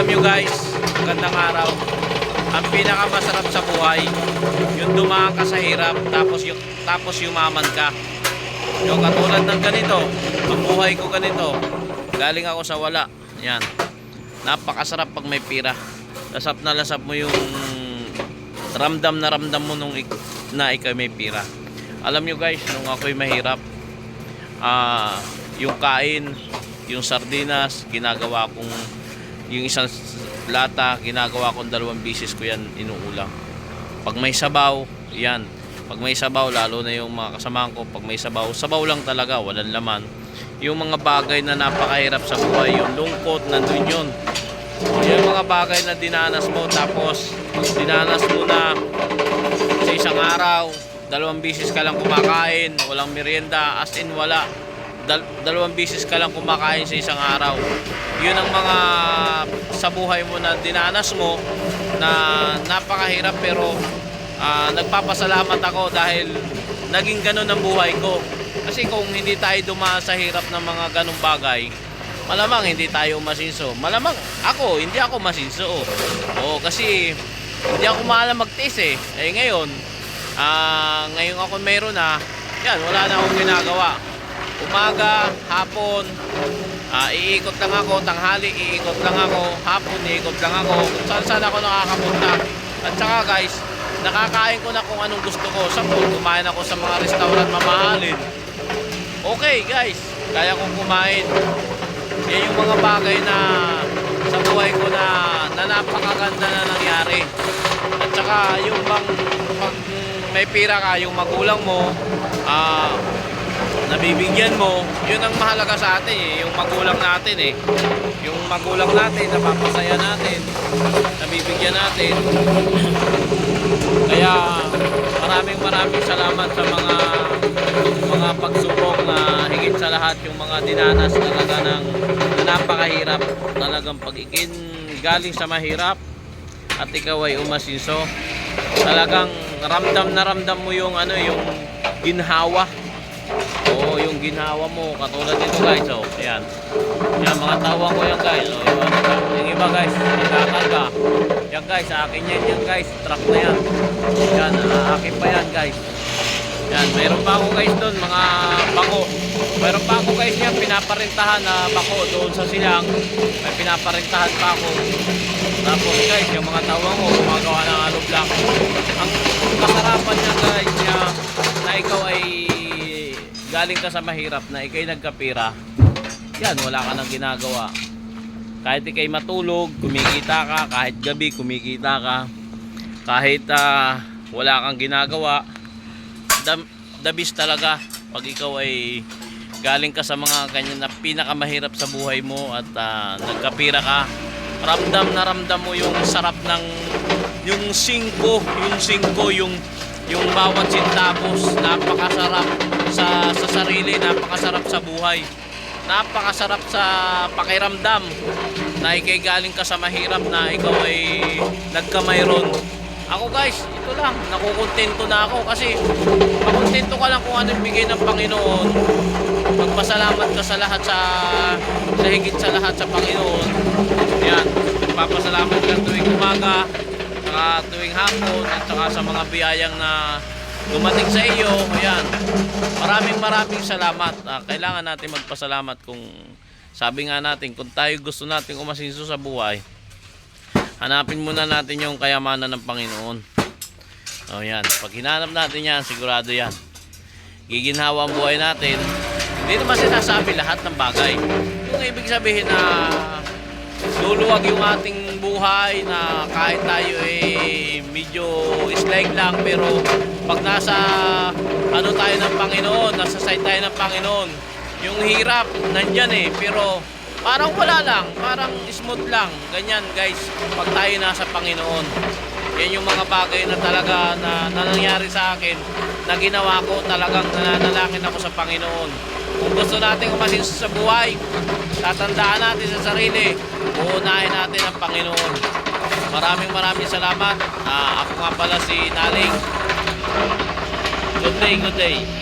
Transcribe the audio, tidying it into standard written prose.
Alam nyo guys, magandang araw. Ang pinakamasarap sa buhay, yung dumaan ka sa hirap, tapos yumaman ka. Yung katulad ng ganito, ang buhay ko ganito, galing ako sa wala. Yan. Napakasarap pag may pira. Lasap na lasap mo yung ramdam na ramdam mo na ikaw may pira. Alam nyo guys, nung ako'y mahirap, yung kain, yung sardinas, ginagawa kong yung isang lata, ginagawa kong 2 bisis ko yan inuulam. Pag may sabaw, yan. Pag may sabaw, lalo na yung mga kasamahan ko, pag may sabaw, sabaw lang talaga, walang laman. Yung mga bagay na napakahirap sa buhay, yung lungkot, nandun yun. Yung mga bagay na dinanas mo, tapos dinanas mo na sa isang araw, 2 bisis ka lang kumakain, walang merienda, as in wala. 2 bisis ka lang kumakain sa isang araw. Yun ang mga sa buhay mo na dinanas mo na napakahirap, pero nagpapasalamat ako dahil naging ganun ang buhay ko. Kasi kung hindi tayo dumaan sa hirap ng mga ganung bagay, malamang hindi tayo masinso. Malamang hindi ako masinso. Oo, kasi hindi ako maalam magtiis eh. Ngayon ako meron na, yan, wala na akong ginagawa. Umaga, hapon, iikot lang ako, tanghali, iikot lang ako, hapon, iikot lang ako, saan ako nakakapunta. At saka guys, nakakain ko na kung anong gusto ko. Kumain ako sa mga restaurant mamahalin. Okay guys, kaya kong kumain. Yan yung mga bagay na sa buhay ko na napakaganda na nangyari. At saka yung pag may pira ka, yung magulang mo, nabibigyan mo, yun ang mahalaga sa atin eh. Yung magulang natin eh. Yung magulang natin, napapasaya natin, nabibigyan natin. Kaya maraming salamat sa mga pagsubok na higit sa lahat yung mga dinanas talaga na napakahirap. Talagang pag-ikin galing sa mahirap at ikaw ay umasinso, talagang ramdam na ramdam mo yung yung ginhawa. Oo, yung ginhawa mo, katulad nito guys. Oh, ayan. Yan, mga tawang ko yan guys. Oh, yung iba guys, nagkakarga. Yan guys, akin yan guys. Truck na yan. Yan, akin pa yan guys. Yan, mayroon pa ako guys doon, mga bako. Mayroon pa ako guys yan, pinaparentahan na bako doon sa silang. May pinaparentahan pa ako. Tapos guys, yung mga tawang ko, gumagawa ng alo block. Ang kasarapan niya guys, na ikaw ay galing ka sa mahirap, na ikay nagkapira, yan, wala ka nang ginagawa. Kahit ikay matulog, kumikita ka. Kahit gabi, kumikita ka. Kahit wala kang ginagawa, the best talaga pag ikaw ay galing ka sa mga ganyan na pinakamahirap sa buhay mo at nagkapira ka. Ramdam na ramdam mo yung sarap ng yung 5 yung bawat centavos. Napakasarap sa sarili, napakasarap sa buhay, napakasarap sa pakiramdam na ikay galing ka sa mahirap, na ikaw ay nagkamayroon. Ako guys, ito lang, nakukontento na ako kasi makontento ka lang kung ano yung bigay ng Panginoon. Magpasalamat ka sa lahat, sa higit sa lahat sa Panginoon. Yan, magpapasalamat ka tuwing umaga, saka tuwing hapon, at saka sa mga biyayang na dumating sa iyo. Ayan, maraming salamat. Kailangan natin magpasalamat. Kung sabi nga natin, kung tayo gusto natin umasinso sa buhay, hanapin muna natin yung kayamanan ng Panginoon. O yan, pag hinanap natin yan, sigurado yan, giginhawa ang buhay natin. Hindi naman sinasabi lahat ng bagay. Yung ibig sabihin na luluwag yung ating buhay, na kahit tayo medyo slack lang, pero pag nasa tayo ng Panginoon, nasa side tayo ng Panginoon, yung hirap nandyan pero parang wala lang, parang smooth lang. Ganyan guys, pag tayo nasa Panginoon. Yan yung mga bagay na talaga na nangyari sa akin, na ginawa ko. Talagang nananalangin ako sa Panginoon. Kung gusto natin umasinso sa buhay, tatandaan natin sa sarili, uunahin natin ang Panginoon. Maraming salamat. Ako nga pala si Naling. Good day.